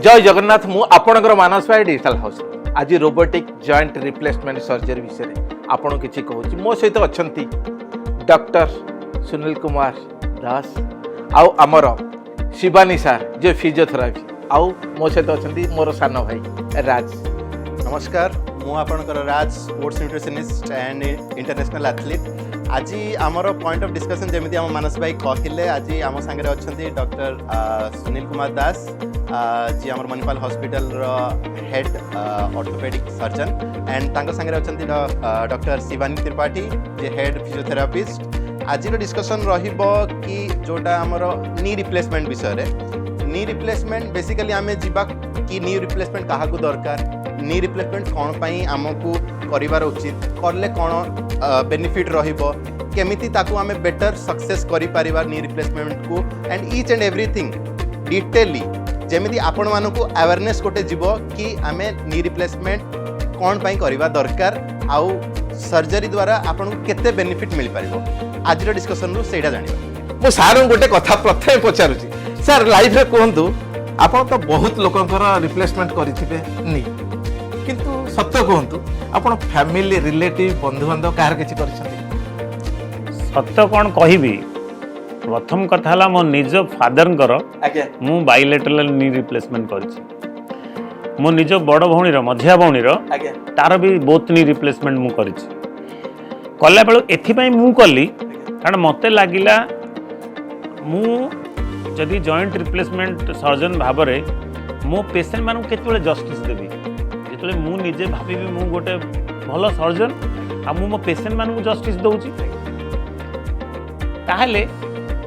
जय जगन्नाथ मु आपणकर मानस भाई डिजिटल हाउस आज रोबोटिक जॉइंट रिप्लेसमेंट सर्जरी विषय आपन किछि कहूछि मो सहित अछंती डॉक्टर सुनील कुमार दास आउ आमर शिवानी सार जे फिजियोथेरापी आउ मो सहित अछंती मोर सान भाई राज। नमस्कार मु आपणकर Raj sports nutritionist and international athlete. आज आमर पॉइंट ऑफ डिस्कशन जमी आम मानस भाई कहले आज आम सांगे अच्छा डॉक्टर सुनील कुमार दास जी आम Manipal hospital head orthopaedic surgeon and तांको सांगे अच्छा डॉक्टर शिवानी त्रिपाठी जे हेड फिजियोथेरापिस्ट। आज डिस्कशन रहिबो कि जोटा आमर नी रिप्लेसमेंट विषय नी रिप्लेसमेंट बेसिकली आम जीवा कि नी रिप्लेसमेंट क्या दरकार नी रिप्लेसमेंट कौन पाई आमको करिवार उचित करले कौन बेनिफिट रहिबो केमिति ताकू आमे बेटर सक्सेस करि परिवार नी रिप्लेसमेंट को एंड ईच एंड एवरीथिंग डिटेली जेमिति आपण मानकू अवेयरनेस गोटे जीवो कि आमे नी रिप्लेसमेंट कौन पाई करिवा दरकार आउ सर्जरी द्वारा आपण केते बेनिफिट मिल परिबो आज डिस्कशन रो सेडा जानिबा। मो सार गोटे कथा प्रथम पचारुची सर लाइफ रे कहंतु आपण तो बहुत लोकंकर रिप्लेसमेंट करिथिबे नी किंतु सत्य कहंतु आपण फैमिली रिलेटिव बंधु बांधव कार किछि करछथि सत्य कौन कहबी प्रथम कथा हला मो निज फादर आज्ञा मु बायोलेटरल नी रिप्लेसमेंट करछि मो निज बड़ भौणीर मझिया भौणीर आज्ञा तार भी बहुत नी रिप्लेसमेंट मु करछि कला बेलु एथिपई मु कली कारण मते लागिला मु जदि जॉइंट रिप्लेसमेंट सर्जन भाबरे मो पेशेंट मानू केतबेले जस्टिस देबी जेतबेले मु निजे भाबिबी मु गोटे भल सर्जन आ मु मो पेशेंट मानू जस्टिस दउछि ताहले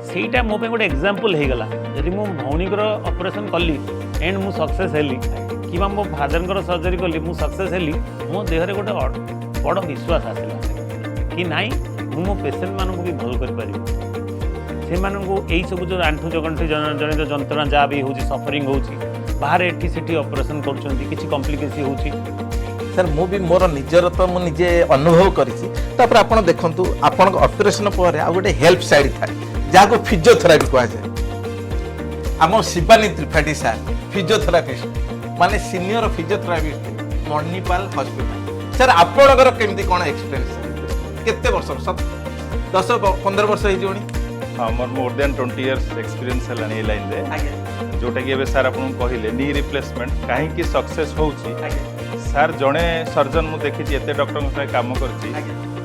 सेटा मो पे गोटे एग्जांपल हे गला यदि मो भौणीकर ऑपरेशन कली एंड मु सक्सेस हेली कि मो फादरकर सर्जरी कली मु सक्सेस हेली मो देहरे गोटे बड़ विश्वास आसिला कि नाई मु मो पेशेंट मानू भी भल कर पारिबी से मानू यही सब जो आंठू जगंठी जनित जंत्रणा जहाँ भी होची सफरिंग होची बाहर एठी सेठी ऑपरेशन करछंती किछि कॉम्प्लिकेसी होची सर मु भी मोर निजर तो मु निजे अनुभव करिछि तापर आपण देखंतु आपण ऑपरेशन पर आ गोटे हेल्प साइड थाए जाको फिजियोथेरापी कहा जाय आम शिवानी त्रिपाठी सर फिजियोथेरापिस्ट माने senior physiotherapist Manipal hospital sir आपणकर केमती कोन एक्सपीरियंस केते वर्ष 10-15 वर्ष हे जोनी मोर मोर देन 20 इयर्स एक्सपीरियंस है लाइन रे जोटा कि एबे सर आपन कहले नी रिप्लेसमेंट काहे कि सक्सेस होउची सर जणे सर्जन मु देखि एते डॉक्टर के काम करची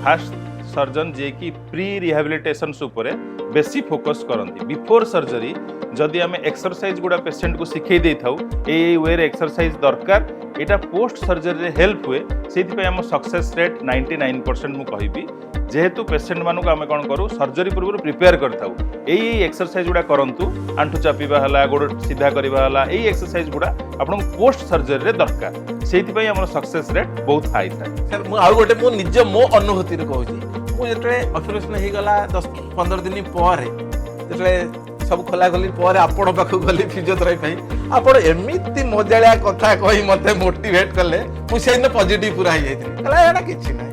फास्ट सर्जन जे कि प्री रिहैबिलिटेशन उपरे बेसी फोकस करंती बिफोर सर्जरी जदि आम एक्सरसाइज गुड़ा पेशेंट को शिखई दे थाउ ए वे रे एक्सरसाइज दरकार एटा पोस्ट सर्जरी रे हेल्प हुए सेति आम सक्सेस रेट 99% मु कहिबी जेहेतु पेशेंट मानक आम कौन करूँ सर्जरी पूर्व प्रिपेयर करताऊ यही एक्सरसाइज गुड़ा करंतु आंठू चापिबा हला गोड़ सीधा करबा हला एही एक्सरसाइज गुड़ा आपन पोस्ट सर्जरी रे दरकार सेति हमर सक्सेस रेट बहुत हाई था। सर मु आ गोटे मु निज मो अनुभूति रे कहूची मु जेतले ऑपरेशन हे गला 10-15 दिन पर जेतले सब खोला खोली पर आपण पाखु गली फिजियोथेरापी आपण एमिति मजालिया कथा कहि मते मोटिवेट करले मु सेन पॉजिटिव पूरा हे जाइथिन कला एटा किछि नै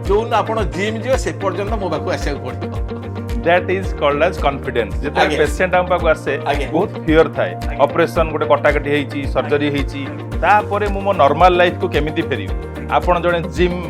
जो आपण जिम जियो से पर्यंत मो पाखु आसे पड़ियो that is called as confidence जेते पेशेंट हम पाखु आसे बहुत फियर थाए ऑपरेशन गोटे कटाकटी हेची सर्जरी हेची तापरे मु मो नॉर्मल लाइफ को केमिति फेरी आपण जने जिम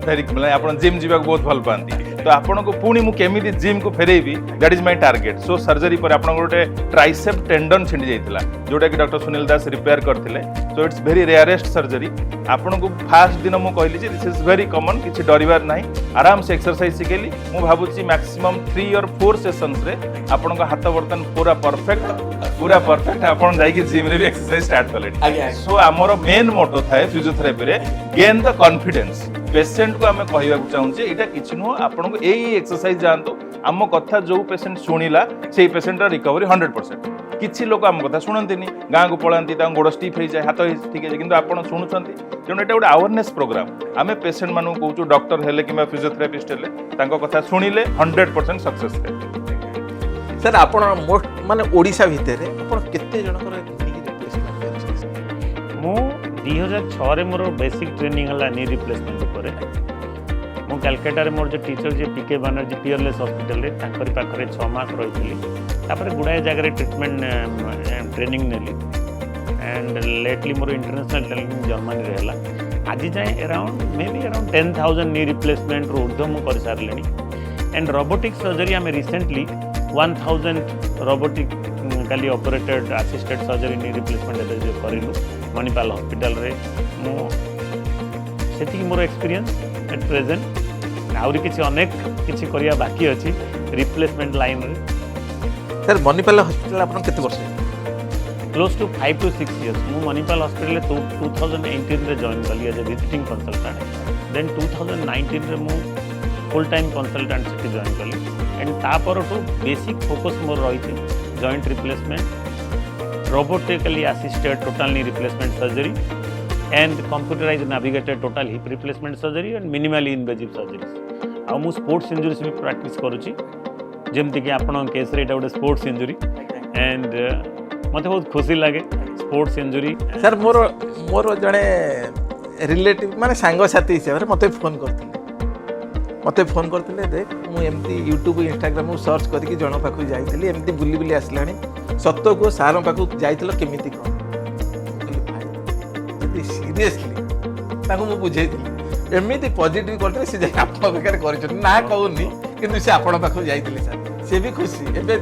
फेरी मतलब आपण जिम जीवा बहुत भल पांती तो आपण को पुणी मु केमिति जिम को फेरेबी that is my target so surgery पर आपण गोटे ट्राइसेप टेंडन छिंडी जाइतिला जोटा कि डॉक्टर सुनील दास रिपेयर करथिले so it's very rarest surgery आपण को फास्ट दिन मु कहली जे दिस इज वेरी कॉमन किछि डरिवार नाही आराम से एक्सरसाइज सिकेली मु भाबुची मैक्सिमम 3 और 4 सेशंस रे आपण को हाथ बर्तन पूरा परफेक्ट आपण जाई कि जिम रे भी एक्सरसाइज स्टार्ट करले सो हमर मेन मोटो थाए फिजियोथेरापी रे गेन द कॉन्फिडेंस पेशेंट को आम कहवा चाहूँ एटा किछि नुह आपण को यही एक्सरसाइज जानतु आम कथा जो पेशेंट शुणिला से पेशेंट रिकवरी 100% किछि लोक आम कथा शुणंतिनी गाँ को पलांती गोड़ स्टिफ हो जाए हाथ ठीक है किंतु आपण शुणुचंती तेणु एटा गोटे अवेयरनेस प्रोग्राम आम पेशेंट मानू कहूँ डॉक्टर हेले कि फिजियोथेरापिस्ट हेले तांको कथा शुणिले 100% सक्सेस रेट। सर आपण मोस्ट माने ओडिशा भितर आपण केते जनकर रिप्लेसमेंट करछन मु 2006 रे मोर बेसिक ट्रेनिंग हला नी रिप्लेसमेंट ऊपर मु कलकत्ता रे मोर जो टीचर जे पीके बनर्जी पियरलेस हॉस्पिटल रे ताकरी पाखरे 6 मास रहितली तापर गुडाए जगह ट्रीटमेंट ट्रेनिंग नेली एंड लेटली मोर इंटरनेशनल ट्रेनिंग जर्मनी रहा आज जाए around maybe around 10,000 knee replacement ऊर्ध मुझे कर सारे एंड रोबोटिक सर्जरी आम रिसेंटली 1,000 रोबोटिक काली operated assisted surgery knee replacement जो करूँ मणिपाल हॉस्पिटल रे से मोर एक्सपीरियंस एट प्रेजेंट आउरी किसी अनेक किसी करिया बाकी अच्छी रिप्लेसमेंट लाइन रे सर मणिपाल हॉस्पिटल आपन केते वर्ष क्लोज टू 5 to 6 years मु मणिपाल हॉस्पिटल 2018 रे जॉइन कली as a visiting consultant then 2019 रे मु फुल टाइम कंसल्टेंट से जॉइन कली एंड तापर टू बेसिक फोकस मोर रही joint replacement robotically assisted total knee replacement surgery and computerised navigated total hip replacement surgery and minimally invasive surgery आ मु sports injuries भी प्रैक्टिस करूची जेमती कि आपण केस रे गोटे स्पोर्ट्स इंजुरी एंड मते बहुत खुशी लगे स्पोर्ट्स इंजुरी सर मोर मोर जड़े रिलेटिव माने सांग साथी हिसाब से मते फोन करते देख मुझे यूट्यूब इंस्टाग्राम सर्च करके जन पाक जाइली एमती बुली बुली आसलानी सत को सार पाक जाइल केमिति कौन सीरियसली मुझे बुझे एमती पॉजिटिव करते सी जाए आप पाखे ना कहूनी कि से आपण पाख जाइए सर सी भी खुशी एवं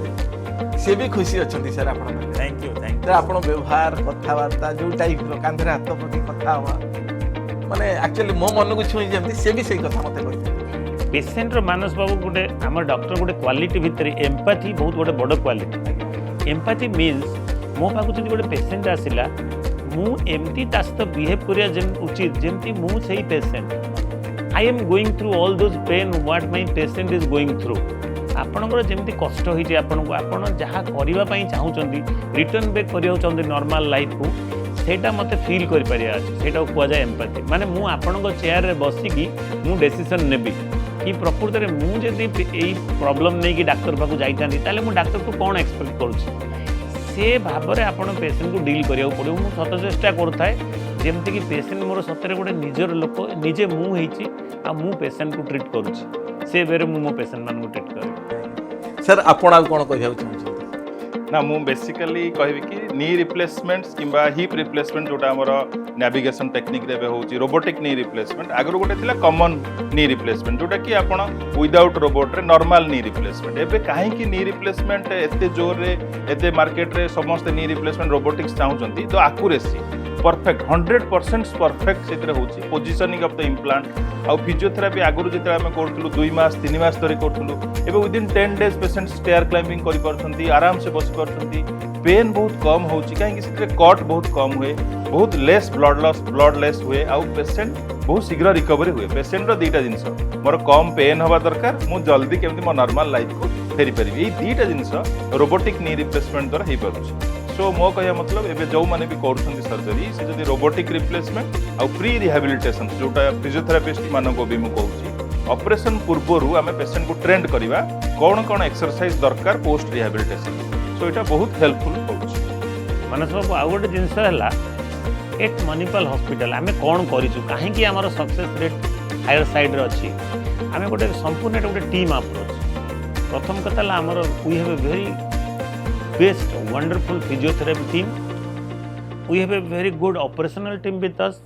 सी भी खुशी अच्छा सर आप थैंक यू आप व्यवहार कथबार्ता जो टाइप कांधे हाथ पकड़ कथा हवा माने एक्चुअली मो मन को छुई जमती से भी सही कथा मते कहते पेसेंट मानस बाबू गोटे आम डॉक्टर गोटे क्वालिटी भितर एम्पाथी बहुत गोटे बड़ क्वालिटी एम्पाथी मीन्स मो पाक जब गोटे पेसेंट आसला मु एमती ता सहित बिहेव करिया उचित जमती मु सही patient I am going through all those pain what my patient is going through आपणकर जमी कष्ट होती आपको आप जहाँ करने चाहूँगी रिटर्न बैक कर नॉर्मल लाइफ को सेटा मते फील कर कहुए एम्पाथी माने मु आपणक चेयर रे बसिकी मु डिसीजन नेबी कि प्रकृत में मुझे प्रॉब्लम नहीं कि डाक्टर पाक जाता मु डाक्टर को कौन एक्सपेक्ट करुँच से भाव में आप पेसेंट को डील करा पड़ो मुझे सत चेष्टा करुए जमती कि पेसेंट मोर सतरे गोटे निजर लोक निजे मुझे मु पेसेंट को ट्रीट करुँच से वे मो पेसेंट मान ट्रीट कर सर आपण कौन कह ना मु बेसिकली कहबी कि नी रिप्लेसमेंट्स किंबा हिप रिप्लेसमेंट जोटा हमर नेविगेशन टेक्निक रे होउची रोबोटिक नी रिप्लेसमेंट आगरो गोटे थिला कॉमन नी रिप्लेसमेंट जोटा कि आपण विदाउट रोबोट रे नॉर्मल नी रिप्लेसमेंट एबे काहे कि नी रिप्लेसमेंट एते जोर रे एते मार्केट रे समस्त नी रिप्लेसमेंट रोबोटिक्स चाहउचंती तो एक्यूरेसी परफेक्ट 100% परफेक्ट से होची पोजिशनिंग ऑफ द इम्प्लांट आउ फिजियोथेरापी आगुरु जेते आमे करथुलु 2 मास 3 मास धरि करथुलु एबे within 10 days patient stair climbing करि परछंती आराम से बसि परछंती पेन बहुत कम होची काहे कि सेते कट बहुत कम हुए बहुत लेस ब्लड लेस हुए आउ पेशेंट बहुत शीघ्र रिकवरी हुए पेशेंट रो दीटा जिंस मोर कम पेन हवा दरकार मु जल्दी केमति मो नॉर्मल लाइफ को फेरी परिबी ए दीटा जिंस रोबोटिक नी रिप्लेसमेंट द्वारा हे परुची सो मो कह मतलब एवं जो मैंने भी कर सर्जरी से जब रोबोटिक रिप्लेसमेंट आउ प्री रिहाबिलिटेशन जोटा फिजियोथेरापिस्ट मानक भी मुझे ऑपरेशन पूर्वर आम पेशेंट को ट्रेंड करवा कौन कौन एक्सरसाइज दरकार पोस्ट रिहाबिलिटेशन सो यहाँ बहुत हेल्पफुल हो मानस बाबू आउ गोटे जिनस एट मणिपाल हॉस्पिटल आम कौन करूँ कहीं आम सक्सेस रेट हायर साइड अच्छी आम गोटे संपूर्ण गोटे टीम अप्रोच प्रथम कथा आमर we have a very best wonderful physiotherapy team we have a very good operational team with us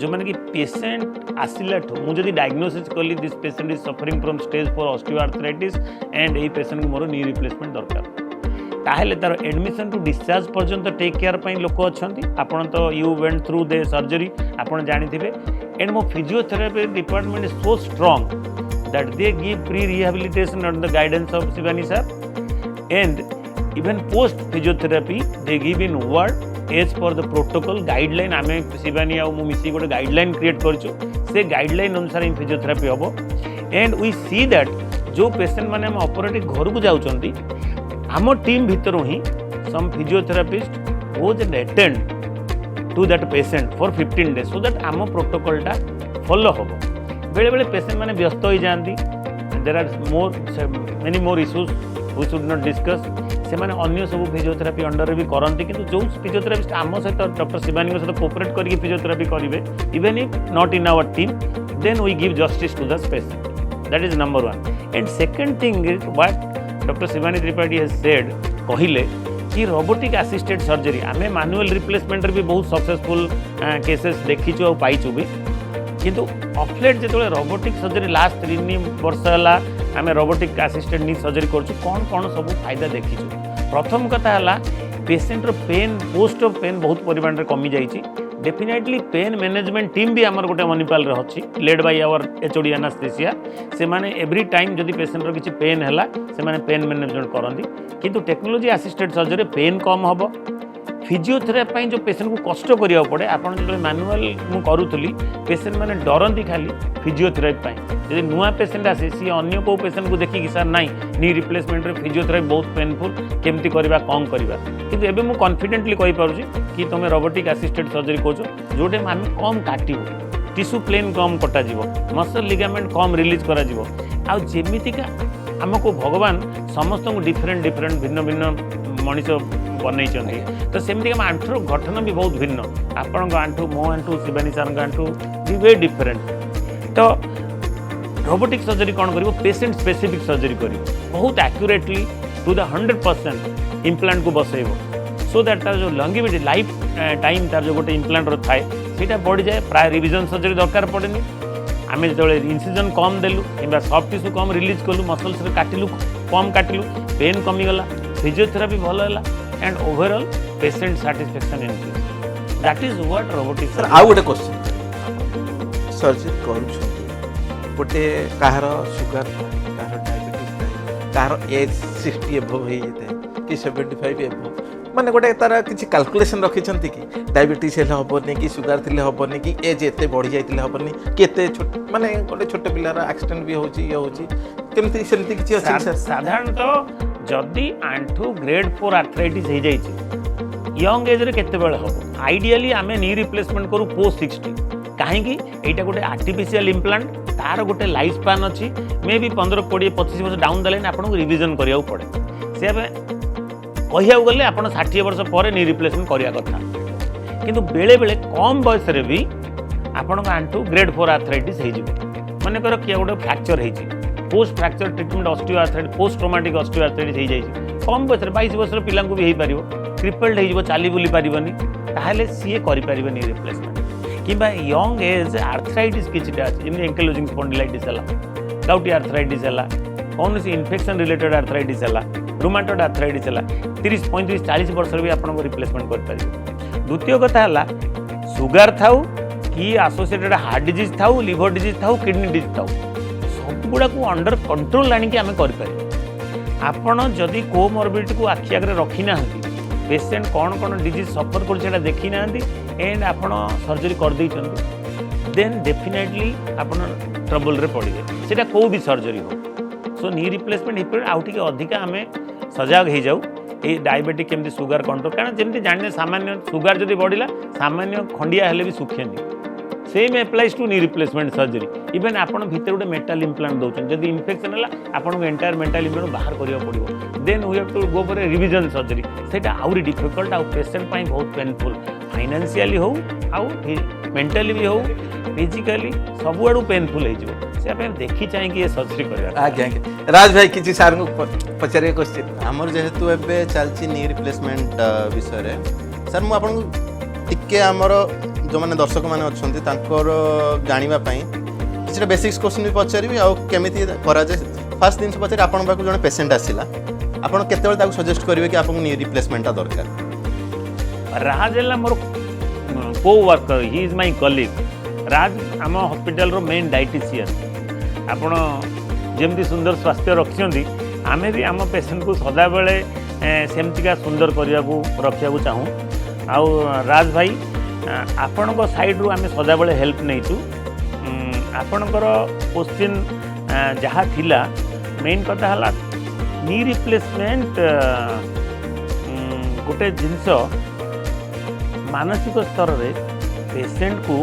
जो मैंने कि पेशेंट आसला मुझे डायग्नोसिस कली this patient is suffering from stage 4 osteoarthritis and यही पेशेंट को मोर नी रिप्लेसमेंट दरकार ताहले तार एडमिशन टू डिस्चार्ज पर्यंत टेक केयर पई लोक अछंती आपण तो you went through the surgery आपण जानिथिबे एंड मो physiotherapy department is so strong that they give pre rehabilitation under the guidance of Shivani sir and even post physiotherapy they give in word as per the protocol guideline आमे शिवानी आउ मु मिसी गोटे guideline create करछु से guideline अनुसार इन physiotherapy हबो and we see that जो पेशेंट माने हम ऑपरेटिव घर को जाउचंती आम टीम भितरु ही some physiotherapist goes and attend to that patient for 15 days so that आम प्रोटोकॉल टा फॉलो हबो बेले बेले पेशेंट माने व्यस्त हो जांती there are many more issues we should not discuss से माने अन्य सब फिजियोथेरापी अंडर भी करती कि जो फिजियोथेरापिस्ट आम सहित डॉक्टर शिवानी सहित कोऑपरेट करके फिजियोथेरापी करेंगे even if not in our team then we give justice to the patient that is number 1 and second thing is what doctor Shivani Tripathi has said कहले कि रोबोटिक असिस्टेड सर्जरी आम manual replacement भी बहुत successful cases देखीचु और पाइचु भी किंतु ऑफलेट जो robotic surgery last 3 वर्ष है आम रोबोटिक असिस्टेड नी सर्जरी करूँ कौन कौन सब फायदा देखीचु। प्रथम कथा है पेसेंटर पेन पोस्ट ऑफ पेन बहुत परिमाण में कमी जाइए। डेफिनेटली पेन मैनेजमेंट टीम भी आमर गोटे मणिपाल अच्छी लेड बाय आवर एचओडी एनास्थेसिया से माने एवरी टाइम जदि पेसेंटर किसी पेन है से माने पेन मैनेजमेंट करती किंतु टेक्नोलॉजी असिस्टेड सर्जरी पेन कम हम फिजियोथेरापी जो पेसेंट को कष्ट करिया पड़े आपन जो मैनुअल मु करूली पेसेंट माने डरती खाली फिजियोथेरापी जब नुआ पेसेंट आसे सी अन्य को पेसेंट को देखिए सर नाई नी रिप्लेसमेंट रे फिजियोथेरापी बहुत पेनफुल केमती करवा कौन करवा किंतु एबे मु कॉन्फिडेंटली कहि पारुची कि तुम robotic assisted surgery coach Jote आम कम काटिबो टिश्यू प्लेन कम कटा जीवो मसल लिगामेंट कम रिलीज करा जीवो आ जेमितिका आमको भगवान समस्त डिफरेंट डिफरेंट भिन्न भिन्न मनीष बनई तो सेमती आंठूर गठन भी बहुत भिन्न आपण आंठू मो आंठू शिवानी सार आंठू भी वे डिफरेंट तो रोबोटिक सर्जरी कौन कर पेसेंट स्पेसिफिक सर्जरी कर बहुत एक्यूरेटली टू द 100% इम्प्लांट को बसैब सो दैट तार जो लंगिविटी लाइफ टाइम तार जो गोटे इम्प्लांट थाए से बढ़ी जाए प्राय रिविजन सर्जरी दरकार पड़ेनि आम जो इनसिजन कम देलु कि सफ्ट टिश्यू कम रिलीज कलु मसल्स काटिलु कम काटिलु पेन कमीगला फिजियोथेरापी भल है and overall patient satisfaction increase that is what robotic sir आउ गोटे क्वेश्चन सर्जरी करूँ गोटे कहार सुगर कहार डायबिटीज कहार एज 60 एभव हो जाए कि 75 एभव माने गोटे तार किसी कैलकुलेशन रखिंट कि डायबिटीज हेल्ले हेनी कि सुगर थी हेनी कि एज एत बढ़ी जाइए हेनी कि माने गोटे छोटे पिलार एक्सीडेंट भी होमती सेमती किसी अच्छी सर साधारणतः जदि आंठू ग्रेड 4 आर्थराइटिस हो जाइए यंग एज रे केते बेले हम आइडियली आम नी रिप्लेसमेंट करूँ पोस्ट 60 कहीं यहाँ गोटे आर्टिफिशियल इम्प्लांट तार गोटे लाइफ स्पान अच्छी मे भी 15-20-25 वर्ष डाउन द लाइन आपको रिविजन करा पड़े से कहू गले आप 60 वर्ष पर नी रिप्लेसमेंट करवा कथा किंतु बेले बेले कम बयस भी आपण आंठू ग्रेड 4 आर्थराइटिस हो माने कर किए गोटे फ्रैक्चर होती post fracture treatment osteoarthritis post traumatic osteoarthritis हो जाए कम बयस 22 वर्ष पिला भी हो पार क्रिपल्ड हो चली बुली पारनी ताहले सी करें नी रिप्लेसमेंट कि यंग एज आर्थराइटिस किछटा अछि जेमि एंकिलोजिंग स्पॉन्डिलाइटिस है गाउटी आर्थराइटिस है कौन सी इन्फेक्शन रिलेटेड आर्थराइटिस है रुमाटॉइड आर्थराइटिस है 30-35-40 वर्ष भी आप रिप्लेसमेंट कर द्वितीय कथा है सुगर थाउ कि एसोसिएटेड हार्ट डिजीज थाउ लिवर डिजीज थाउ किडनी डिजीज थाउ सब गुड़ा को अंडर कंट्रोल आनिक आम कर जदि कोमॉर्बिडिटी को आखि आगे रखी ना पेसेंट कौन कौन डिजीज सफर कर देखी ना एंड आप सर्जरी कर देन डेफिनेटली आप ट्रबल रे पड़े से कौ भी सर्जरी हो सो नी रिप्लेसमेंट आउ टे अधिका आम सजग हो जाऊ ये डायबिटिक केमती सुगर कंट्रोल कारण जमी जाने सामान्य सुगर जब बढ़ला सामान्य खंडिया हेले भी सुखेंदी same applies to knee replacement surgery even आपड़ भितर गोटे मेटाल इम्प्लांट दौरान जब इन्फेक्शन है आपको एंटायर मेटाल इम्प्लांट बाहर करा पड़ो then we have to go for a revision surgery से आहरी डिफिकल्ट आउ पेसेंट बहुत पेनफुल फाइनेंशियली हो आउ मेंटली भी हो फिजिकली सब आड़ू पेनफुल हो देखी चाहिए ये सर्जरी कर आज्ञा राज भाई किसी सार को पचारे क्वेश्चन आमर जेहेतु एबे चलची नी रिप्लेसमेंट विषय सर मु आपन टिके आमर जो माने दर्शक माने अछंती तांकर जानिबा पई किछटा बेसिक्स क्वेश्चन भी पचारिबी आ केमिति करा जाय फर्स्ट दिन पचारि आपन बाकू जने पेशेंट आसिला आपन केते बेले ताकू सजेस्ट करिवे कि आपन नी रिप्लेसमेंट दरकार राज है मोर को worker he is my colleague Raj आम हॉस्पिटल रो मेन डायटिशियन आपण जमती सुंदर स्वास्थ्य रखिंट आमे भी आम पेशेंट को सदा बेले सेमतिका सुंदर करने को रखा चाहूँ आउ राज भाई आपण साइड रू आम सदा बेले हेल्प नहीं आपणकर क्वेश्चन जहाँ थिला मेन कथा है नी रिप्लेसमेंट गोटे जिनस मानसिक स्तर रे पेशेंट को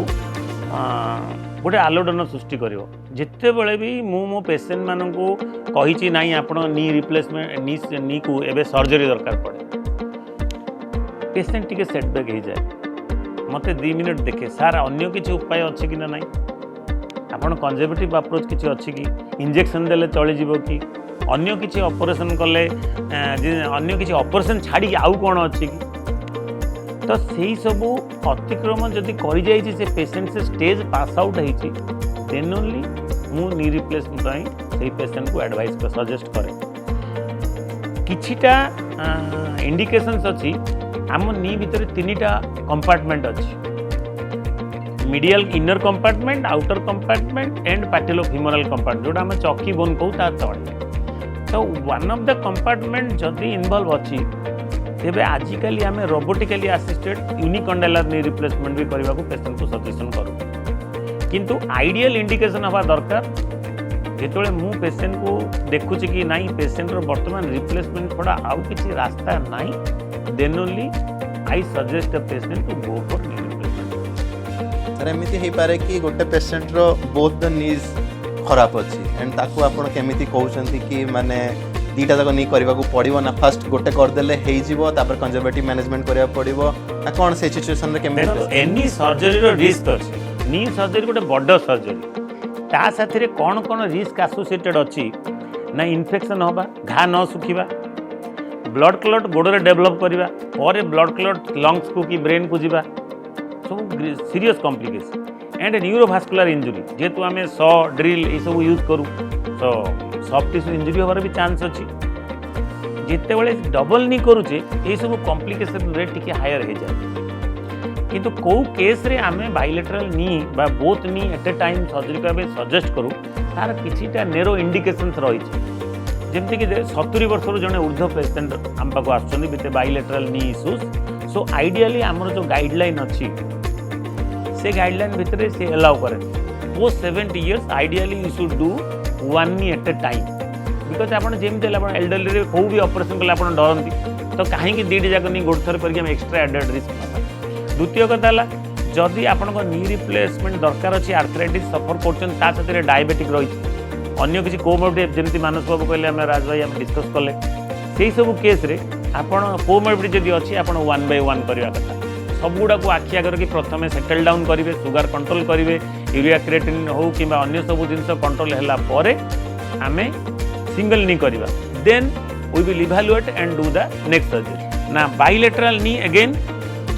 गोटे आलोड़न सृष्टि कर जिते बड़े भी मो पेशेंट मान को कही ना आप नी रिप्लेसमेंट नी को एवं सर्जरी दरकार पड़े पेशेंट टी सेटबैक हो जाए मत 2 मिनट देखे सार अन्य किसी उपाय अच्छी कि ना ना आप कंजर्वेटिव अप्रोच किसी अच्छी कि इंजेक्शन देले चली कि अन्य किसी ऑपरेशन कले अन्य किसी ऑपरेशन छाड़ी आउ कौन अच्छी कि तो से सब अतिक्रम जदि कर जाइए से पेशेंट से स्टेज पास आउट होती देन ओनली मु नी रिप्लेसमेंट से पेशेंट को एडवाइस सजेस्ट करे किछिटा इंडिकेशंस अच्छी आम नी भितर 3टा कंपार्टमेंट अच्छी medial inner compartment outer compartment and patellofemoral compartment जोटा आम चौकी बोन कहू ता तले तो वन ऑफ द कंपार्टमेंट जदि इन्वॉल्व अच्छी तेबे आजिकली आम रोबोटिकली असिस्टेड यूनिकंडालर नी रिप्लेसमेंट भी करने को पेशेंट को सजेशन करूँ किंतु आइडियल इंडिकेशन हवा दरकार जिते मु पेशेंट को देखुची कि नाई पेशेंट वर्तमान रिप्लेसमेंट छड़ा आउ किसी रास्ता नाई then only I suggest a patient to go for knee replacement सर एमती हो पारे कि गोटे पेशेंट रो बोथ द नीज खराब अच्छी एंड ताकू आपण केमिति कहउछंती कि माने दीटा जाक नी करबा को पड़िबो ना फर्स्ट गोटे कर देले हेइ जिवो तापर कंजर्वेटिव मैनेजमेंट करबा पड़िबो ना कोन से सिचुएशन रे केमिति एनी सर्जरी रो रिस्क अछि नी सर्जरी गोटे बड़ सर्जरी ता साथी कौन कौन रिस्क एसोसिएटेड अच्छी ना इन्फेक्शन हवा घा न सुखा ब्लड क्लट गोड़े डेभलप करवा और ब्लड क्लट लंग्स को कि ब्रेन को जीवा सब सीरियस कॉम्प्लिकेशन एंड न्यूरोभास्कुलर इंजुरी जेहेतु आम सॉ ड्रिल ये सब यूज करूँ तो सॉफ्ट टिश्यू इंजुरी हमार भी चांस अच्छी जिते बड़े डबल नी करुचे ये सब कॉम्प्लिकेशन रेट टी हायर हो जाए किंतु कौ केस रे आमे बायलेटरल नी बा both knee at a time surgery को सजेस्ट करूँ तार किछिटा नेरो इंडिकेशंस रही जमती कि 70 वर्ष जड़े ऊर्ध्व पेसेंट आम पाक आसुच्च with bilateral knee issues so ideally आमर जो गाइडलाइन अच्छी से गाइडलाइन भितर से अलाउ करे post 70 years ideally you should do one knee at a time because आप जमी एल्डरली कौ भी ऑपरेशन कले आप डरती तो कहीं दीटी जाक नहीं गोटे थर करके एक्सट्रा एडेड रिस्क द्वितीय कथा जदि आपण नी रिप्लेसमेंट दरकार अच्छी आर्थराइटिस सफर कर डायबेटिक रही अन्य किसी कोमोर्बिडिटी जमी मानस बाबू कहले आम राज भाई आम डिस्कस कले से सब केस रे आपण कोमोर्बिडिटी जदि अच्छी आप 1 by 1 करवा कथा सबुड़ा को आखि आगर कि प्रथम सेटल डाउन करेंगे सुगर कंट्रोल करेंगे यूरिया क्रिएटिनिन हो कि अन्य सब जिन कंट्रोल है आम सिंगल नी करवा then we will evaluate and do the next surgery ना बायलेटरल नी अगेन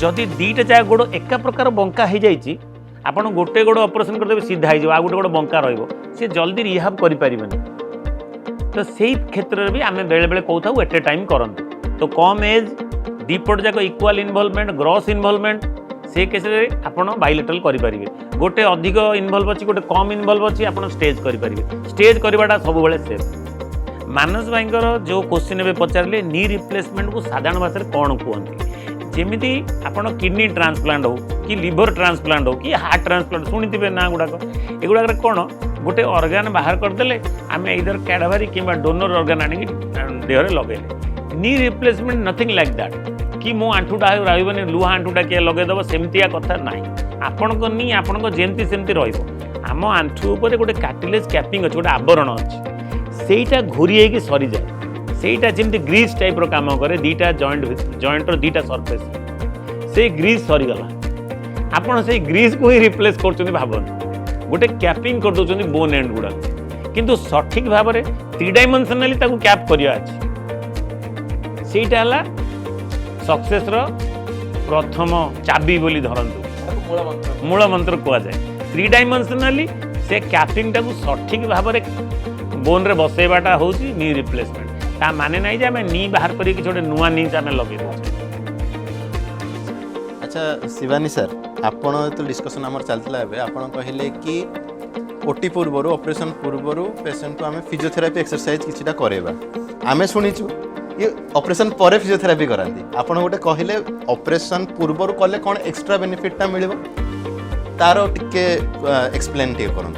जदि दीटा जगह गोड़ एका प्रकार बंका हो जाइए आप गोटे गोड़ ऑपरेशन करदे सीधा हो आ गोटे गोड़ बंका रे जल्दी रिहाब करें तो से क्षेत्र में भी आम बेले बेले कहूँ एट ए टाइम करते तो कम एज दीपट जाक इक्वाल इनवॉल्वमेंट ग्रॉस इनवॉल्वमेंट से केस आप बायलेटरल करेंगे गोटे अधिक इनवॉल्व अच्छी गोटे कम इनवॉल्व अच्छी आप स्टेज करेंगे स्टेज करवाटा सब सेफ मानस भाई जो क्वेश्चन ए पचारे नी रिप्लेसमेंट को साधारण भाषा में कौन कहते जमी आप किडनी ट्रांसप्लांट हो कि लिवर ट्रांसप्लांट हो कि हार्ट ट्रांसप्लांट शुणी ना गुड़ाक एगुड़ा कौन गोटे ऑर्गन बाहर करदे आम इधर कैडाभारी कि डोनर ऑर्गन आनिक देहरे लगे knee replacement nothing like that कि मो आंठूटा रही लुहा आंठूटा किए लगेदेव सेमतिया कथा ना आपण नी आपण जमती सेमती रम आंठू उपर गोटे कार्टिलेज कैपिंग अच्छे गोटे आवरण अच्छी सेटा घूरी होगी सरी जाए सेटा जमी ग्रीस टाइप काम करे दीटा जॉइंट दीटा सरफेस से ग्रीस सरीगला आपड़ से ग्रीस को ही रिप्लेस कर भावन गोटे कैपिंग कर दौरान बोन एंड गुड़ा किंतु सठिक भाव में 3 डायमेंशनाली कैप करवा सेटा सक्सेस प्रथम चाबी बोली धरतु मूल मंत्र कहुए 3 डायमेंशनाली से कैपिंग टाक सठिक भाव में बोन रे बसैवाटा हूँ नी रिप्लेसमेंट ता माने नहीं आम नी बाहर कर गोटे नुआ नी आम लगे अच्छा शिवानी सर आपण तो डिस्कशन आमर चलता है आपण कहले कि ओटी पूर्वर ऑपरेशन पूर्वर पेशेंट को आम फिजियोथेरापी एक्सरसाइज किछिटा करेबा आमे सुनिचु ये ऑपरेशन पर फिजियोथेरापी करांती आपण गोटे कहले ऑपरेशन पूर्वर कले कौन एक्स्ट्रा बेनिफिटा मिलिबो तारो टिके एक्सप्लेन टिके करन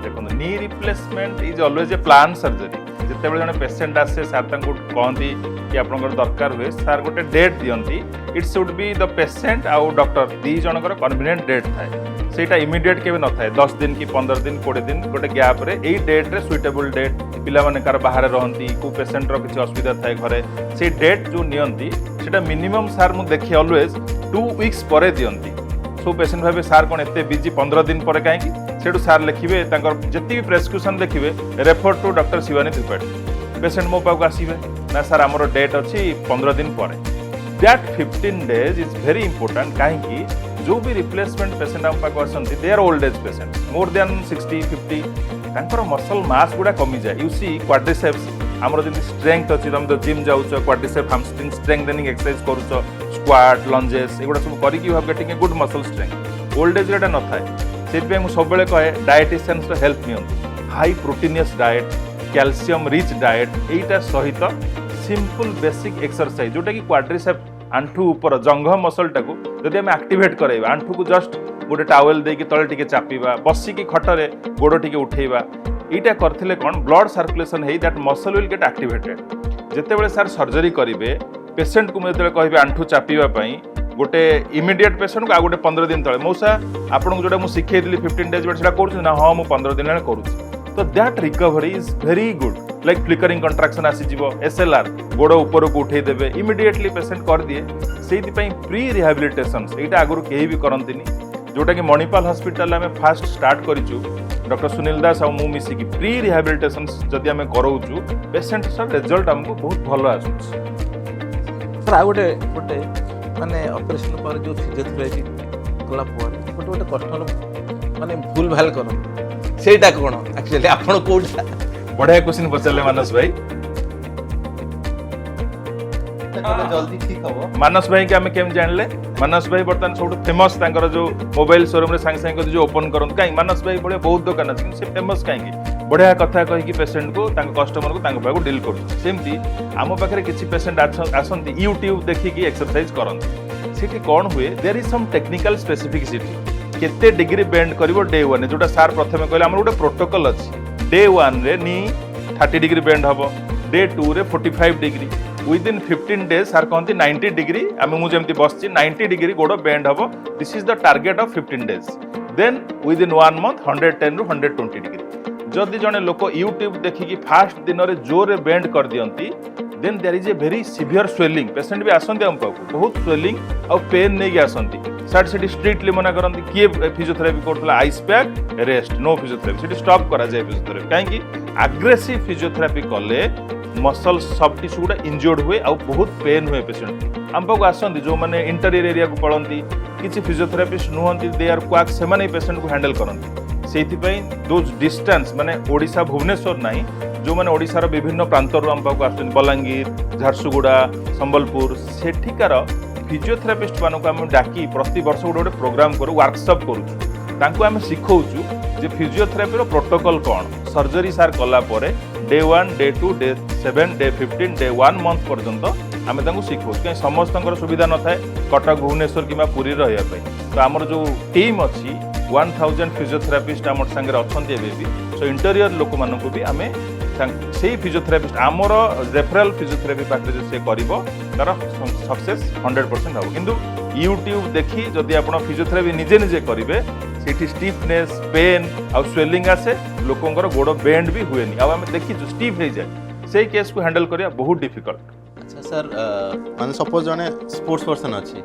देखो knee replacement is always a plan surgery जिते बड़े जन पेसेंट आसे सार कहती कि आप दरकार हुए सार गोटे डेट दियंती it should be the patient आउ डॉक्टर दी जनकर कन्वीनियंट डेट थाए सेटा इमिडिएट केबे न थाए 10 दिन कि 15 दिन 20 दिन गोटे गैप रे एई डेट रे सुइटेबल डेट पिला माने कार बाहर रहंती को पेसेंट रो किछि असुविधा थाए घरे से डेट जो नियंती सेटा मिनिमम सार मु देखि ऑलवेज 2 वीक्स परे दियंती सो पेसेंट भाबे सार कोन एते बिजी 15 दिन परे काहे कि सेडू सार लिखिबे तांकर जति भी प्रेस्क्रिप्शन देखिबे refer to doctor Shivani Tripathi patient मो पाक आसीबे ना सर हमरो डेट अछि 15 दिन पर that 15 days is very important काहे जो भी रिप्लेसमेंट पेसेंट हम पाक आसंती they are old age patient more than 60 50 तांकर मसल मास गुडा कमी जाए यू सी क्वाड्रिसेप्स हमरो जदी स्ट्रेंथ अछि तुम तो जिम जाउछ क्वाड्रिसेप हैमस्ट्रिंग स्ट्रेंथनिंग एक्सरसाइज करूछ स्क्वाट लंजेस एगुडा सब करी कि you have getting a good muscle strength old age रेटा न थाए सेति मु सब बेले कहे डायटिशियंस रो हेल्प नियंतु high proteinous diet calcium rich diet एटा सहित सिंपल बेसिक एक्सरसाइज जोटा कि क्वाड्रिसेप आंठू ऊपर जंघ मसल टाको जदि हम एक्टिवेट कराइबा आंठू को जस्ट गोटे टावेल देकी तले टिके चापिबा बसिकी खटरे गोड़ टिके उठेइबा एटा करथिले कोन ब्लड सर्कुलेशन हेई that muscle will get activated जेते बेले सर सर्जरी करिवे पेशेंट को जेते कहबे आंठू चापिबा पई गोटे इमिडिएट पेशेंट को आ गोटे 15 दिन तळे मौसा आपन जोटा मु सिखै दिली 15 डेज बेटा करू ना हां मु 15 दिन करू तो that recovery is very good like flickering कंट्राक्शन आसी जीवो एसएलआर गोड़ ऊपर को उठे देबे इमिडिएटली पेशेंट कर दिए सेति पई प्री रिहैबिलिटेशन एटा आगुरु केही भी करंतिनी जोटा कि मणिपाल हॉस्पिटल में फास्ट स्टार्ट करिचु डॉक्टर सुनील दास आ मु मिसी की प्री रिहैबिलिटेशन जदि हमें करौचु पेशेंट सर रिजल्ट हमको बहुत भलो आसु सर आ गोटे माने ऑपरेशन पर जो फिजियोथेरेपी कला पर गोटे कष्ट माने भूल भाल करो सेटा कोन एक्चुअली आपण कोडा बढ़िया क्वेश्चन पचारले मानस भाई जल्दी ठीक हबो मानस भाई के हमें केम जानले मानस भाई बर्तमान सब फेमस तांकर जो मोबाइल शोरूम रे सांग सांग जो ओपन करन काई मानस भाई बड़े बहुत दुकान अछि से फेमस काई बढ़िया कथा कहि कि पेशेंट को तांक कस्टमर को तांक पाको डील करू सेमती आम पाखरे किछि पेशेंट आसंती YouTube देखि कि एक्सरसाइज करन सेठी कोन हुए there is some technical specificity केते डिग्री बेंड करिवो डे 1 जोटा सार प्रथमे कहले हमर गोटे प्रोटोकॉल अछि डे 1 रे नी 30 डिग्री बेंड हबो डे 2 रे 45 डिग्री within 15 days सार कहती 90 डिग्री आम मुझे बसची 90 डिग्री गोड़ बेंड हम this is the target of 15 days then within 1 month 110 रू 120 डिग्री जदि जने लोक यूट्यूब देखिकी फास्ट दिन रे जोर बेंड कर दियंती then there is a very severe swelling patient भी आसंती हम पाखु बहुत स्वेलिंग आ पेन नहीं आसंती साइड से स्ट्रिक्टली मना करंती किए फिजियोथेरेपी करथला ice pack rest no physiotherapy से स्टॉप करा जाए फिजियोथेरेपी काहे कि एग्रेसिव फिजियोथेरेपी कले मसल सब टिश्यू गुड़ा इंजर्ड हुए आ बहुत पेन हुए पेशेंट आम पाक आसती जो मैंने इंटरियर एरिया को पढ़ती किसी फिजियोथेरापिस्ट नुहति दे आर क्वाक से पेशेंट को हैंडल करती से दोज डिस्टेंस माने ओडिशा भुवनेश्वर नहीं जो मैंने ओडिशार विभिन्न प्रांतर आम पाक आस बलांगीर झारसुगुड़ा संबलपुर सेठिकार फिजियोथेरापिस्ट मानक आम डाकी प्रति वर्ष गोटे गोटे प्रोग्राम करूँ वर्कशॉप करूँ आम शिखौचु जे फिजियोथेरापी प्रोटोकॉल कौन सर्जरी सार कला day 1 day 2 day 7 day 15 day 1 month पर्यंत आम शिखौ कहीं समस्त सुविधा न थाए कटक भुवनेश्वर कि पुरी रही तो आमर जो टीम अच्छी 1000 फिजियोथेरापिस्ट आम सागर अच्छा भी सो इंटेरियर लोक मानक भी आम से फिजियोथेरापिस्ट आमर रेफराल फिजियोथेरापी पाखे से कर सक्सेस 100% हम किंतु यूट्यूब देखी जदि आप फिजियोथेरापी निजे निजे करेंगे सेठी स्टिफनेस पेन आ स्वेलिंग आसे लोकंकर गोड़ बेंड भी हुए नहीं आम देखी स्टिफ हो जाए से केस को हैंडल करिया बहुत डिफिकल्ट अच्छा सर माने सपोज जने स्पोर्ट्स पर्सन अछि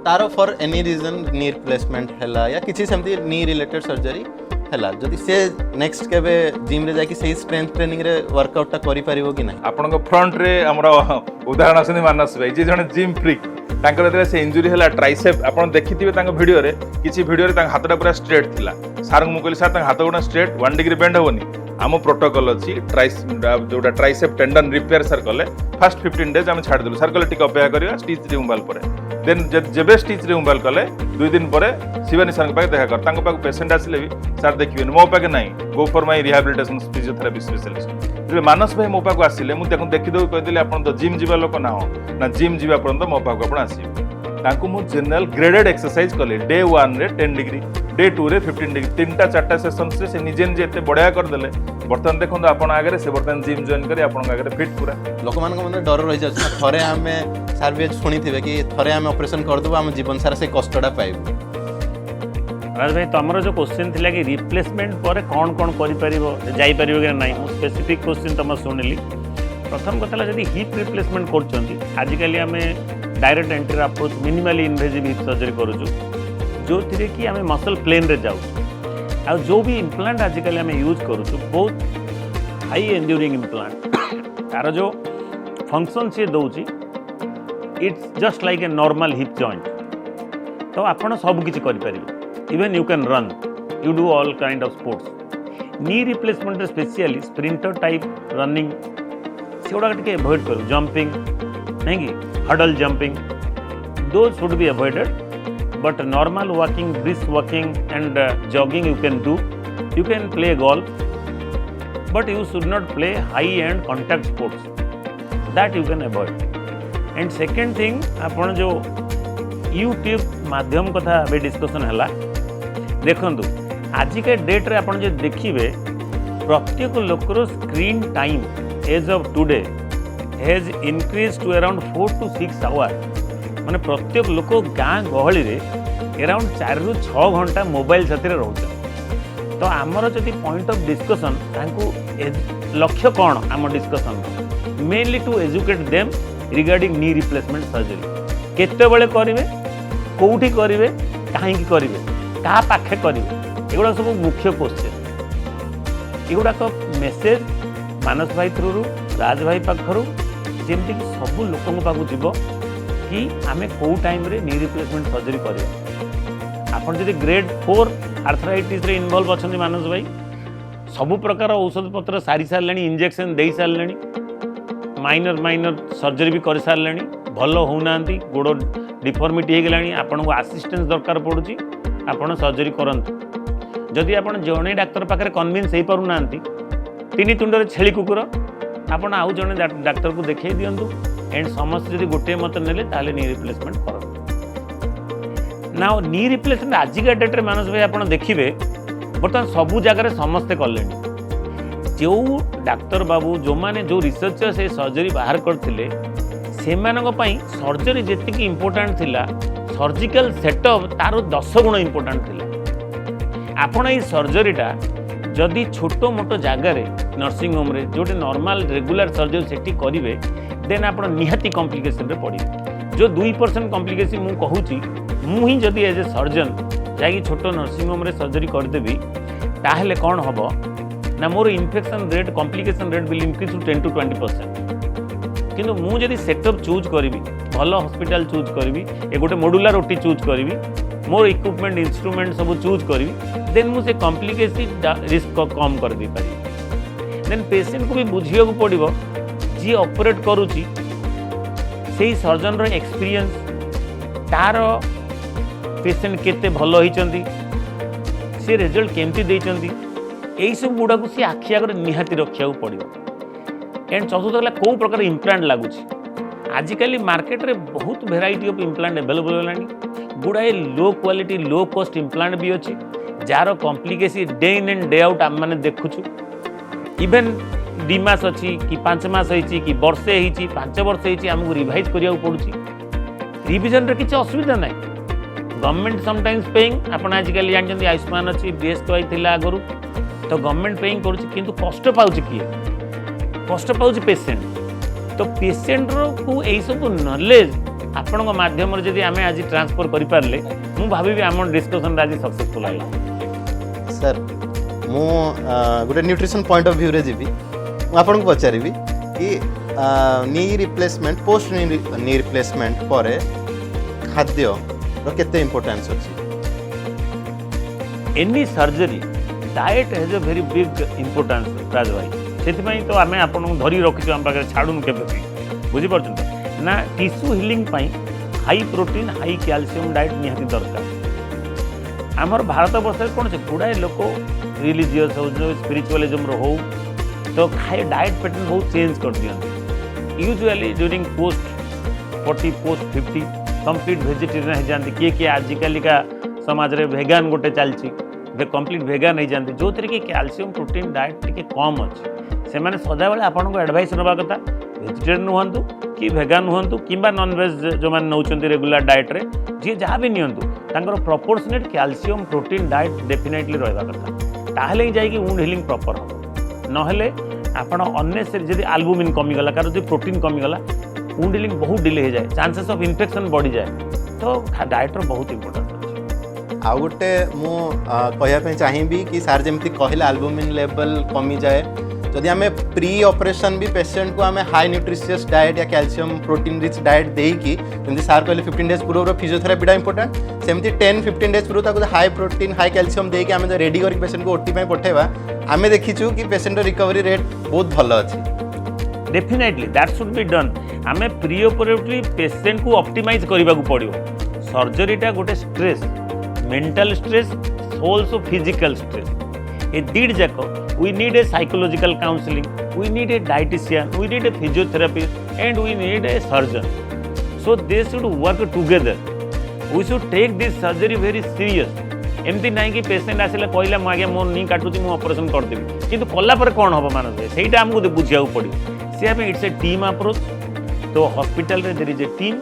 तारो for any reason knee replacement हैला या किछि सेमती नी रिलेटेड सर्जरी हैला जदि से नेक्स्ट केबे जिम रे जाकी सही स्ट्रेंथ ट्रेनिंग रे वर्कआउट ता करि परिबो कि नहीं आपन फ्रंट रे हमरा उदाहरण आछन मानस भाई जे जने जिम फ्रीक तांकर जेते से इंजुरी हला ट्राइसेप आपन देखिथिबे तांग वीडियो रे किछि वीडियो रे तांग हातटा पूरा स्ट्रेट थिला सार मु कहली सार तांग हाथ गुडा स्ट्रेट 1 डिग्री बेंड होनी आम प्रोटोकॉल अच्छी जोटा ट्राइसेप टेंडन रिपेयर सर कले फर्स्ट 15 डेज आम छाड़ देलु सर कले टिक अपेक्षा करिया स्टिच रिमूवल पर देन जेबे स्टिच रिमूवल कले 2 दिन पर शिवानी सर पाक देखा कर तांग पाक पेशेंट आसिले भी सर देखिबे मो पाक नहीं go for my rehabilitation physiotherapy specialist जे मानस भाई मो पाक आसिले मु देखि देखिदो कहि देले आपन तो जिम जिबा लोक ना हो ना जिम जिबा पर्यंत मो पाक आपन आसी तांको मु जनरल ग्रेडेड एक्सरसाइज कले डे 1 रे 10 डिग्री डे 2 रे 15 डिग्री तीनटा चारटा सेशन से निजे निजे एते बढ़िया कर देले बर्तमान देखो आपण आगे से बर्तमान जिम जॉइन करी आपण आगे फिट पूरा लोक मान मन डर रही जाछ थरे हमें सर भी सुनी थिबे कि थरे हमें ऑपरेशन कर दबो हम जीवन सारा से कष्टडा पाइबो राज भाई तुमर जो क्वेश्चन थिला कि रिप्लेसमेंट पर कौन कौन करि परिबो जाई परिबो कि नहीं मु स्पेसिफिक क्वेश्चन तुम सुनिली प्रथम कथला जदी हिप रिप्लेसमेंट करचंती आजिकली हमें direct entry approach minimally invasive hip surgery करूछु जो थिरे कि हमें मसल प्लेन रे जाउ आ जो भी इम्प्लांट आजिकली हमें यूज करूछु बहुत हाई एंड्यूरिंग इम्प्लांट तार जो फंक्शन सी दौची it's just like a normal hip joint तो आपण सब किसी करें even you can run you do all kind of sports knee replacement specially sprinter type running से गुड़ा टे एवॉइड करूँ जंपिंग नहीं कि hurdle jumping though should be avoided but normal walking, brisk walking and jogging you can do. You can play golf, but you should not play high-end contact sports. That you can avoid. And second thing, आपण जो YouTube माध्यम कथा अबे discussion हला देखंतु आज के date रे आपण जो देखिबे प्रत्येक लोकर screen time age of today has increase to around 4 to 6 hour माने प्रत्येक लोक गाँ गहली रे अराउंड 4 ରୁ 6 घंटा मोबाइल साथी रोच तो आमर जदि पॉइंट ऑफ डिस्कशन लक्ष्य कौन आम discussion mainly to educate them regarding knee replacement surgery केतेबेले करेंगे कौटी करेंगे कहीं करेंगे क्या पाखे करेंगे एगुड़ा सब मुख्य क्वेश्चन एगुड़ाक मेसेज मानस भाई थ्रू राज भाई पाखर जमती सब लोक पाक जीव कि आमे कौ टाइम रे नी रिप्लेसमेंट सर्जरी करिया आपण जदि ग्रेड 4 आर्थराइटिस रे इन्वॉल्व अछन मानस भाई सबु प्रकार औषध पत्र सारी सारलेनी इंजेक्शन दे सारलेनी माइनर सर्जरी भी कर सारलेनी भल होउनांती गोड़ डिफॉर्मिटी हो गलानी आपण को असिस्टेंस दरकार पड़ुची आपण सर्जरी करंतु जदि आपण जणे डाक्टर पाखरे कन्विंस हे पारु नांती तीन तुंडरे छेली कुकुर आपण आउ जणे डाक्टर को देखै दियंतु एंड समस्त जदि गोटे मत नेले ताले नी रिप्लेसमेंट कर ना नी रिप्लेसमेंट आजिका डेट रे मानस भाई आपण देखिबे बर्तमान सबु जगह समस्ते कलेनी जो डाक्तर बाबू जो माने जो रिसर्चर से सर्जरी बाहर करथिले सेमानक पई सर्जरी जेतिकी इंपोर्टेंट थिला सर्जिकल सेटअप तारो 10 गुण इंपोर्टेंट थिला आपण ई सर्जरीटा जदि छोटो मोटो जगार नर्सिंग होम रे जोटे नॉर्मल रेगुलर सर्जरी सेठी करिवे देन आपण निहाती कॉम्प्लिकेशन रे पड़िबे जो 2% कॉम्प्लिकेशन मु कहूची मु ही जदि एज ए सर्जन जाई छोटो नर्सिंग होम रे सर्जरी कर देबी ताहले कोन हबो ना मोर infection rate complication rate will increase to 10 to 20% किंतु मु जदि सेटअप चूज करिवि भल हॉस्पिटल चूज करिवि ए गोटे मॉड्यूलर ओटी चूज करिवि मोर इक्विपमेंट इंस्ट्रूमेंट सब चूज करिवि देन मु से कॉम्प्लिकेशन रिस्क कम कर दी पारि देन पेशेंट को भी बुझिया को पड़िबो जी ऑपरेट करूची से सर्जन रो एक्सपीरियंस तार पेशेंट केते भल होइचंती से रिजल्ट केमती देइचंती एई सब गुडा को से आखि आगर निहाती रखिया पड़िबो एंड चतुर्थ हला को प्रकार इम्प्लांट लागुची आजिकली मार्केट रे बहुत वेराइटी ऑफ इम्प्लांट अवेलेबल होलानी गुडाए low quality low cost implant भी अच्छी जार complication day in and day out आम मैंने देखुचु इवेन 2 मास अच्छी कि 5 मास होती कि वर्षे होती 5 वर्ष होती आमको रिवाइज करिया पड़ुची रिविजन रे किसी असुविधा ना गवर्नमेंट समटाइम्स पेइंग आप आजिकल जानते आयुष्मान अच्छी बीएसकेवाई थिला आगु तो गवर्नमेंट पेइंग करुच्ची किंतु कष्ट पाउची किए कष्ट पाउची पेशेंट तो पेशेंट को यही सब नॉलेज आपण माध्यम जदि आम आज ट्रांसफर करें मुझे भावी आम डिस्कसन आज सक्सेसफुल है सर मु गोटे न्यूट्रिशन पॉइंट ऑफ व्यू रे जीवी आपन को पचारि कि knee replacement post knee replacement पर खाद्य रो केते इंपोर्टेंस अछि any surgery diet has a very big importance Raj भाई से तो आम आपन धरी रखी आम पाखे छाड़ून के बुझीपार ना tissue healing high protein high calcium diet निहाती दरकार आमर भारत वर्ष कौन से गुड़ाए लोक रिलीजियस हो स्पिरिचुअलिज्म हो तो खाए डाइट पैटर्न बहुत चेंज कर दिखती usually during post 40 post 50 complete vegetarian हो जाती किए किए आजिकल का समाज रे वेगान गोटे चलती कंप्लीट वेगान हो जाती जो थी कि कैल्शियम प्रोटीन डाइट टी कम अच्छे से मैंने सदाबे आपको एडवाइस नवा कथा वेजिटेरियन हुंतु कि वेगान हुंतु कि नॉनवेज जो मैंने नौकरी रेगुलर डाइट रे जी जहाँ भी नियंतु तांकर proportionate calcium protein diet definitely रहा कथा ताहले ही जाइए वुंड हिलिंग प्रॉपर हम नहले आपण अननेसेसरी जदि एल्बुमिन कमीगला कारण जो प्रोटीन कमीगला वुंड हिलिंग बहुत डिले हो जाए चांसेस ऑफ इन्फेक्शन बढ़ी जाए तो डाइट बहुत इंपोर्टेंट अच्छे आउ गोटे मु कहया चाहिए कि सार जमी कहले एल्बुमिन लेवल कमी जाए जदि आम प्री ऑपरेशन भी पेशेंट को आम हाई न्यूट्रिशियस डाएट या कैल्शियम प्रोटीन रिच डाएट देकी जमी सार कहले 15 डेज पूर्व फिजियोथेरापीटा इंपोर्टेंट सेमती 10-15 डेज पूर्व हाई प्रोटीन हाई कैल्शियम देकी आम रेडी करके पेशेंट को ओटी पठेबा आम देखीचु कि पेशेंट रिकवरी रेट बहुत भल अच्छी definitely that should be done आम प्री ऑपरेटरी पेशेंट को ऑप्टिमाइज करने को पड़ो सर्जरीटा गोटे stress mental stress also physical stress ये दीड जाक we need a psychological counselling we need a dietitian we need a physiotherapist and we need a surgeon so they should work together we should take this surgery very serious एमती ना कि patient आसिले कहला मुझे मोर नी काटुची मुझे operation करदेवी किंतु कलापर कौन हम मानस भाई सहीटा आमको बुझा पड़ो से इट्स ए टीम अप्रोच तो हॉस्पिटल रे there is a team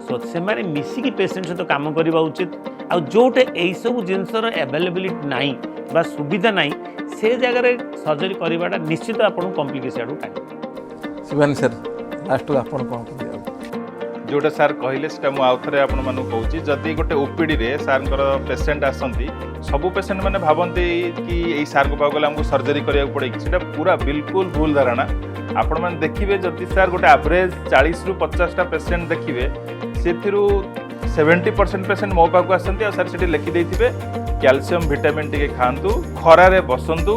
so से मारे मिसिकी पेशेंट सहित काम करवा उचित आ जोटे यही सब जिनसर अवेलेबिलिटी नाही बा सुविधा नाही से जगह सर्जरी करवाटा निश्चित आपन कॉम्प्लिकेशन आडू टाइम शिवानी सर लास्ट आपण कौन कहते जोटा सार कहले सेटा मु आउथरे आपण मानु कहूची जदी गोटे ओपीडी रे सारंकर पेशेंट आसंती सबु पेशेंट माने भाबंती कि एई सार को पाव गला हमको सर्जरी करिया पड़े कि सेटा पूरा बिल्कुल भूल धारणा आपण माने देखिबे जदी सार गोटे एवरेज 40 रु 50 टा पेशेंट देखिबे सेथिरु 70% पेशेंट मो पाक आसंती आ सार सेठी लिखि देथिबे कैल्शियम विटामिन टिके खांतु खरा रे बसंतु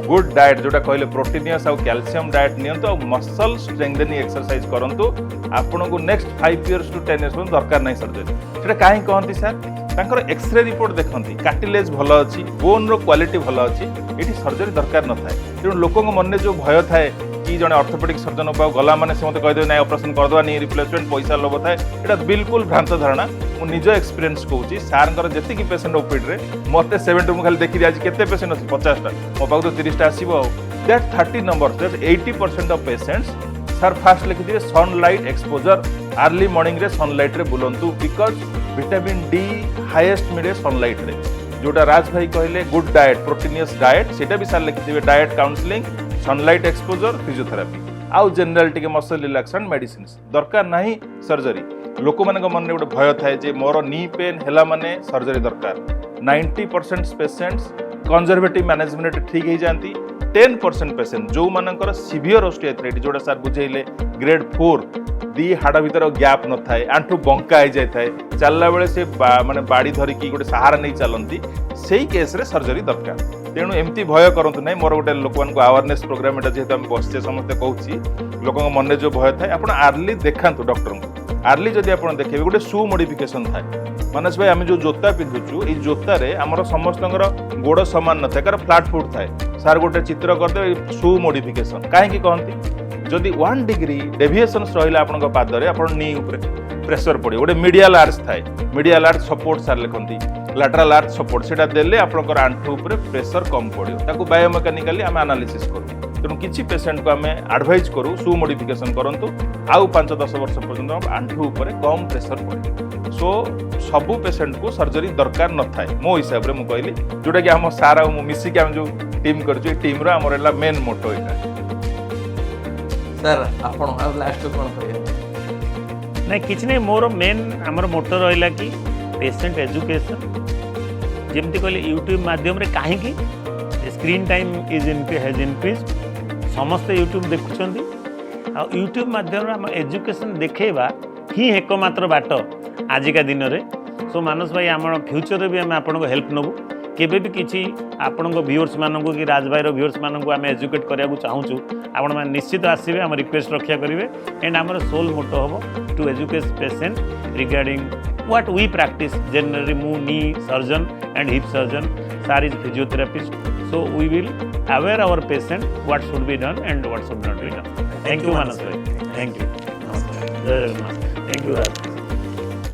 गुड डाएट जोटा कहले प्रोटीनियस आ कैल्शियम डाएट नियंतु आ मसल स्ट्रेंथनिंग एक्सरसाइज करंतु आपन को नेक्स्ट 5 इयर्स टू 10 इयर्स दरकार नहीं सर्जरी सेटा काहे कहंती सर तांकर एक्सरे रिपोर्ट देखंती कार्टिलेज भल अछि बोन रो क्वालिटी भल अछि एठी सर्जरी दरकार न थाए तेणु लोकन मन जो भय थाए कि जने ऑर्थोपेडिक सर्जन पाव गला माने से मते कह दे नाही ऑपरेशन कर दवा नहीं रिप्लेसमेंट पैसा लोभ थाए एटा बिल्कुल भ्रांत धारणा मु निज एक्सपीरियंस कहूची सारंकर जति की पेशेंट ओपीडी रे मते 70 मु खाली देखि आज केते पेशेंट अछि 50 टा मो पाक तो 30 टा आसीबो that 30 number that 80% of patients sir fast लिखि दिए सनलाइट एक्सपोजर अर्ली मॉर्निंग रे सनलाइट रे बुलंतु बिकॉज विटामिन डी हाईएस्ट मिले सनलाइट रे जोटा राज भाई कहले गुड डाएट प्रोटीनियस डाएट सेटा भी सार लिखि दिए diet counselling sunlight exposure physiotherapy आउ जनरल टिके मसल रिलैक्सेशन मेडिसिन दरकार नहीं सर्जरी लोक मान मन में गोटे भय थाए जे मोर नी पेन हैला माने सर्जरी दरकार 90% पेशेंट्स कंजर्वेटिव मैनेजमेंट ठीक हो जाती 10% पेशेंट जो मानकर सीवियर ऑस्टियोआर्थराइटिस जोटा सार बुझेले ग्रेड 4 दी हाड़ भीतर गैप न थाए आंठू बंका हो जाए चलला बेले से माने बाड़ी धरिकी गोटे सहारा नहीं चलती से केस रे सर्जरी दरकार तेणु एमती भय करंतु नहीं मोर गोटे लोक मान अवेयरनेस प्रोग्राम एटा जेहेतु हम बसचे समस्ते कहूँ लोक मन जो भय थाए आप आर्ली देखातु डॉक्टर को आर्ली जदि आप देखिए गोटे शू मॉडिफिकेशन थाए मानस भाई आम जो जोता पिंधुचु ये जोतार आमर समस्त गोड़ सामान न थाए कार फ्लाट फुट थाए सार गोटे चित्र करदे शू मॉडिफिकेशन कहीं कहती जदि 1 डिग्री डेविएशन रहा आप पादरे आप नी प्रेसर पड़े गोटे मीडियल आर्च थाए मीडियल आर्च सपोर्ट सार लिखती लैटरल आर्च सपोर्ट से देले आपंकर आंठू उपर प्रेसर कम पड़ो ताको बायोमेकानिकली आम एनालिसिस करूँ तेणु किसी पेशेंट को आम एडवाइज करूँ शू मॉडिफिकेशन करंतु आउ 5-10 वर्ष पर्यंत आंठू उपर कम प्रेसर पड़े सो सबू पेशेंट को सर्जरी दरकार न थाए मो हिसाब से मुझे कहली जोटा कि आम सारा मिसिक आम जो टीम कर टीम आमर मेन मोटो यहाँ सर आप लास्ट कौन कह नहीं किसी नहीं मोर मेन आमर मोटो रहा कि पेशेंट एजुकेशन जमती कहले यूट्यूब माध्यम कहीं स्क्रीन टाइम हैज इनक्रीज समस्ते यूट्यूब देखुं आ यूट्यूब माध्यम आम एजुकेशन देखा ही एकमात्र बाट आजिका दिन में सो मानस भाई आम फ्यूचर भी आम आपको हेल्प नबू केबे भी किसी आपण व्यूअर्स मानक कि राज भाई व्यूअर्स मानक आम एजुकेट करने चाहूँ आपण मैंने निश्चित आसवे आम रिक्वेस्ट रक्षा करेंगे एंड आमर सोल मोटो हम to educate patient regarding what we practice generally मू knee surgeon and hip surgeon sir is physiotherapist so we will aware our patient what should be done and what should not be done thank you Manas भाई thank you जय Jagannath thank you Raj